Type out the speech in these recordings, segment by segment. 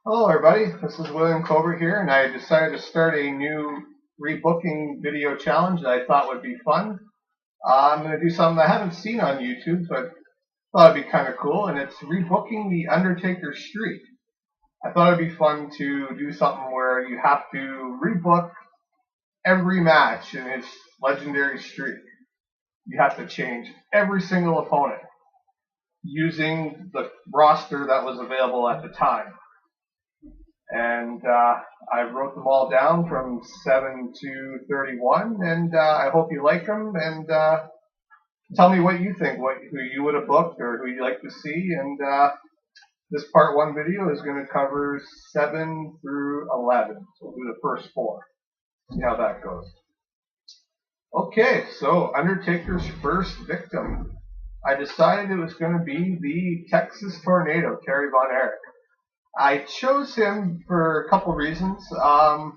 Hello everybody, this is William here, and I decided to start a new rebooking video challenge that I thought would be fun. I'm going to do something I haven't seen on YouTube, but thought it'd be kind of cool, and it's rebooking the Undertaker streak. I thought it'd be fun to do something where you have to rebook every match in its legendary streak. You have to change every single opponent using the roster that was available at the time. And I wrote them all down from 7 to 31, and I hope you like them. And tell me what you think, who you would have booked or who you'd like to see. And this part 1 video is going to cover 7 through 11. So we'll do the first 4. See how that goes. Okay, so Undertaker's first victim. I decided it was going to be the Texas Tornado, Terry Von Erich. I chose him for a couple reasons. I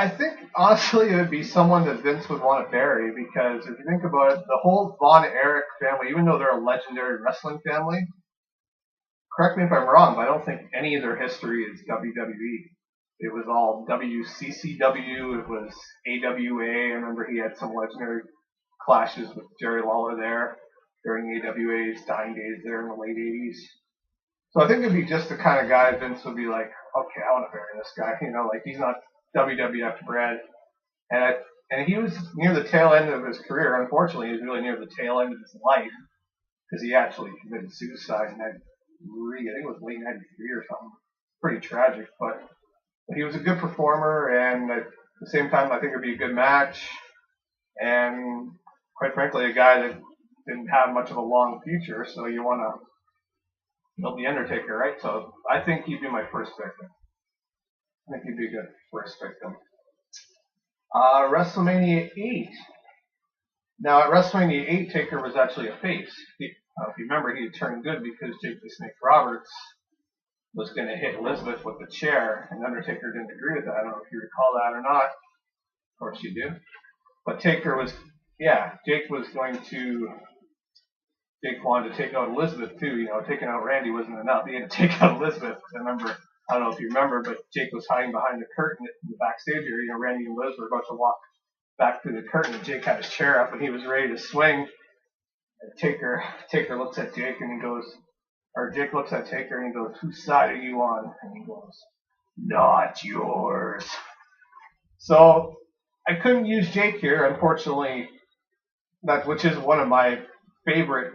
think, honestly, it would be someone that Vince would want to bury, because if you think about it, the whole Von Erich family, even though they're a legendary wrestling family, correct me if I'm wrong, but I don't think any of their history is WWE. It was all WCCW, it was AWA. I remember he had some legendary clashes with Jerry Lawler there during AWA's dying days there in the late 80s. So I think it'd be just the kind of guy Vince would be like, okay, I want to bury this guy. Like he's not WWF bred. And he was near the tail end of his career. Unfortunately, he was really near the tail end of his life because he actually committed suicide in 93. I think it was late 93 or something. Pretty tragic, but he was a good performer, and at the same time, I think it'd be a good match. And quite frankly, a guy that didn't have much of a long future, so you want to build the Undertaker, right? So I think he'd be my first victim. I think he'd be a good first victim. WrestleMania 8. Now at WrestleMania 8, Taker was actually a face. If you remember, he had turned good because Jake the Snake Roberts was going to hit Elizabeth with the chair, and Undertaker didn't agree with that. I don't know if you recall that or not. Of course you do. But Taker was, Jake was going to. Jake wanted to take out Elizabeth too. Taking out Randy wasn't enough. He had to take out Elizabeth. I don't know if you remember, but Jake was hiding behind the curtain in the backstage area. Randy and Liz were about to walk back through the curtain, and Jake had his chair up and he was ready to swing. And Taker looks at Jake and he goes, or Jake looks at Taker and he goes, "Whose side are you on?" And he goes, "Not yours." So I couldn't use Jake here, unfortunately. Which is one of my favorite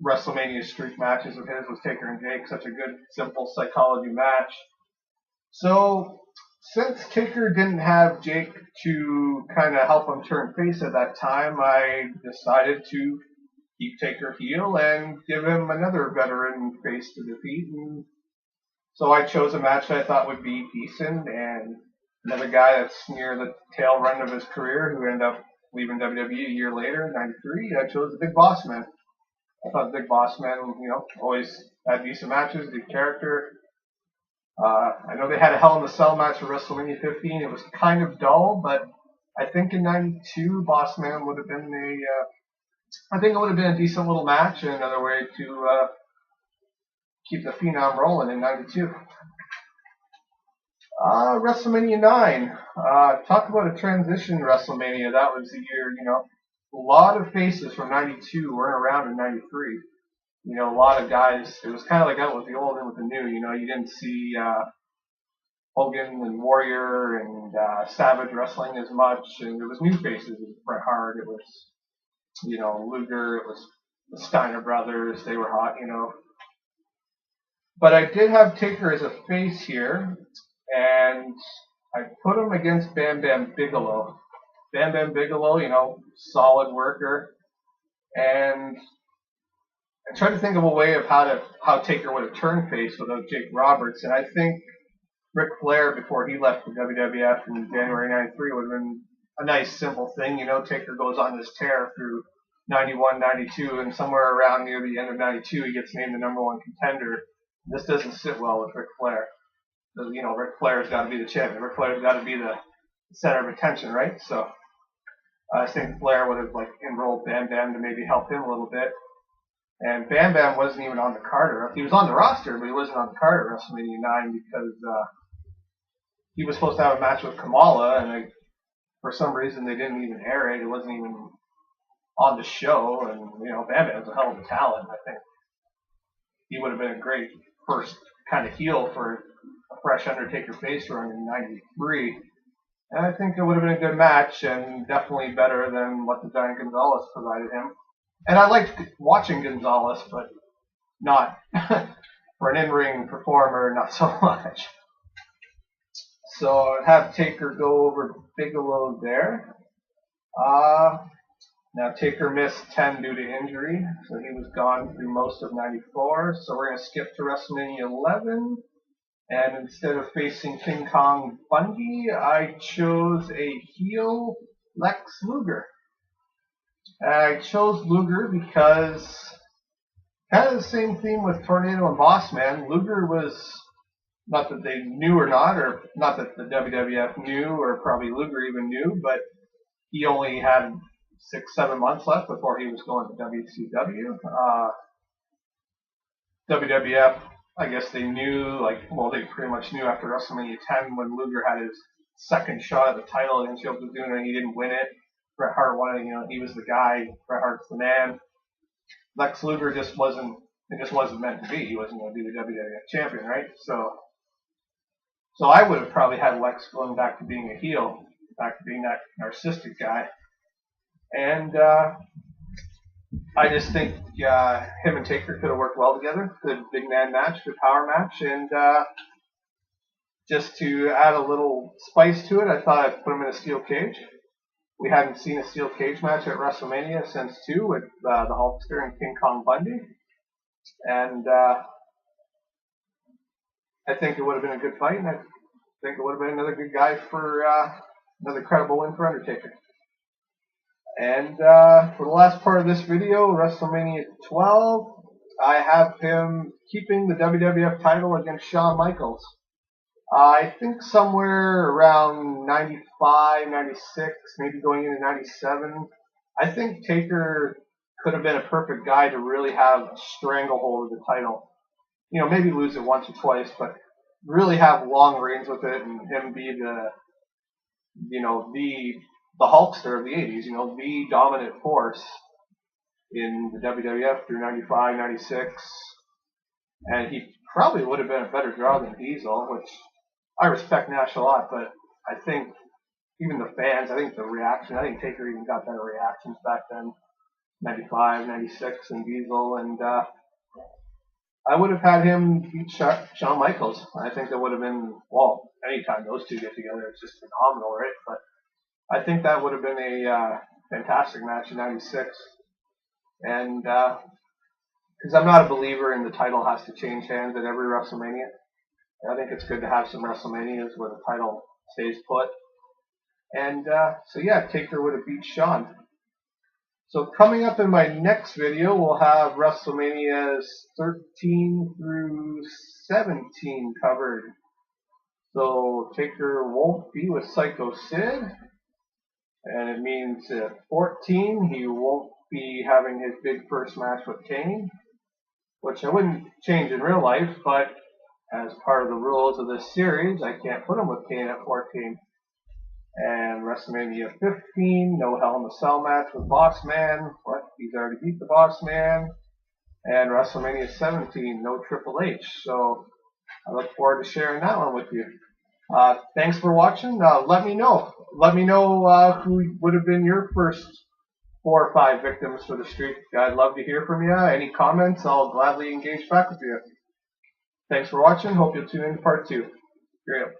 WrestleMania streak matches of his, was Taker and Jake. Such a good, simple psychology match. So since Taker didn't have Jake to kind of help him turn face at that time, I decided to keep Taker heel and give him another veteran face to defeat. And so I chose a match that I thought would be decent, and another guy that's near the tail end of his career who ended up leaving WWE a year later, 93. I chose the Big Boss Man. I thought Big Boss Man, always had decent matches, good character. I know they had a Hell in a Cell match for WrestleMania 15. It was kind of dull, but I think in 92, Boss Man would have been I think it would have been a decent little match and another way to keep the Phenom rolling in 92. WrestleMania 9. Talk about a transition WrestleMania. That was the year, a lot of faces from 92 weren't around in 93. A lot of guys, it was kind of like out with the old and with the new. You didn't see Hogan and Warrior and Savage wrestling as much, and there was new faces. It was Bret Hart, it was, Luger, it was the Steiner brothers. They were hot, But I did have Taker as a face here, and I put him against Bam Bam Bigelow. Bam Bam Bigelow, solid worker, and I tried to think of a way of how Taker would have turned face without Jake Roberts, and I think Ric Flair, before he left the WWF in January 93, would have been a nice, simple thing. Taker goes on this tear through 91, 92, and somewhere around near the end of 92, he gets named the #1 contender. This doesn't sit well with Ric Flair. Ric Flair's got to be the champion. Ric Flair's got to be the center of attention, right? So I think Flair would have enrolled Bam Bam to maybe help him a little bit. And Bam Bam wasn't even on the card. He was on the roster, but he wasn't on the card at WrestleMania 9 because he was supposed to have a match with Kamala, and for some reason they didn't even air it. It wasn't even on the show, and Bam Bam's a hell of a talent. I think he would have been a great first kind of heel for a fresh Undertaker face run in '93. And I think it would have been a good match, and definitely better than what the Giant Gonzalez provided him. And I liked watching Gonzalez, but not for an in-ring performer, not so much. So I'd have Taker go over Bigelow there. Now Taker missed 10 due to injury, so he was gone through most of '94. So we're going to skip to WrestleMania 11. And instead of facing King Kong Bundy, I chose a heel Lex Luger. I chose Luger because kind of the same theme with Tornado and Bossman. Luger was, not that they knew or not, or not that the WWF knew, or probably Luger even knew, but he only had 6-7 months left before he was going to WCW. WWF, I guess they knew, they pretty much knew after WrestleMania 10 when Luger had his second shot at the title against Yokozuna and he didn't win it. Bret Hart won it, he was the guy, Bret Hart's the man. Lex Luger just wasn't meant to be. He wasn't going to be the WWF champion, right? So I would have probably had Lex going back to being a heel, back to being that narcissistic guy. And I just think him and Taker could have worked well together. Good big man match, good power match, and just to add a little spice to it, I thought I'd put him in a steel cage. We hadn't seen a steel cage match at WrestleMania since 2 with the Hulkster and King Kong Bundy, and I think it would have been a good fight, and I think it would have been another good guy for another credible win for Undertaker. And for the last part of this video, WrestleMania 12, I have him keeping the WWF title against Shawn Michaels. I think somewhere around 95, 96, maybe going into 97. I think Taker could have been a perfect guy to really have a stranglehold of the title. Maybe lose it once or twice, but really have long reigns with it and him be the Hulkster of the 80s, the dominant force in the WWF through 95, 96. And he probably would have been a better draw than Diesel, which I respect Nash a lot, but I think even the fans, I think Taker even got better reactions back then, 95, 96, and Diesel, and I would have had him beat Shawn Michaels. I think that would have been, anytime those two get together, it's just phenomenal, right? But I think that would have been a fantastic match in '96, and because I'm not a believer in the title has to change hands at every WrestleMania. I think it's good to have some WrestleManias where the title stays put. And Taker would have beat Shawn. So coming up in my next video, we'll have WrestleManias 13 through 17 covered. So Taker won't be with Psycho Sid. And it means at 14, he won't be having his big first match with Kane, which I wouldn't change in real life, but as part of the rules of this series, I can't put him with Kane at 14. And WrestleMania 15, no Hell in a Cell match with Boss Man, but he's already beat the Boss Man. And WrestleMania 17, no Triple H. So I look forward to sharing that one with you. Thanks for watching. Let me know. Let me know who would have been your first 4 or 5 victims for the streak. I'd love to hear from you. Any comments, I'll gladly engage back with you. Thanks for watching. Hope you'll tune in to part 2. Cheerio.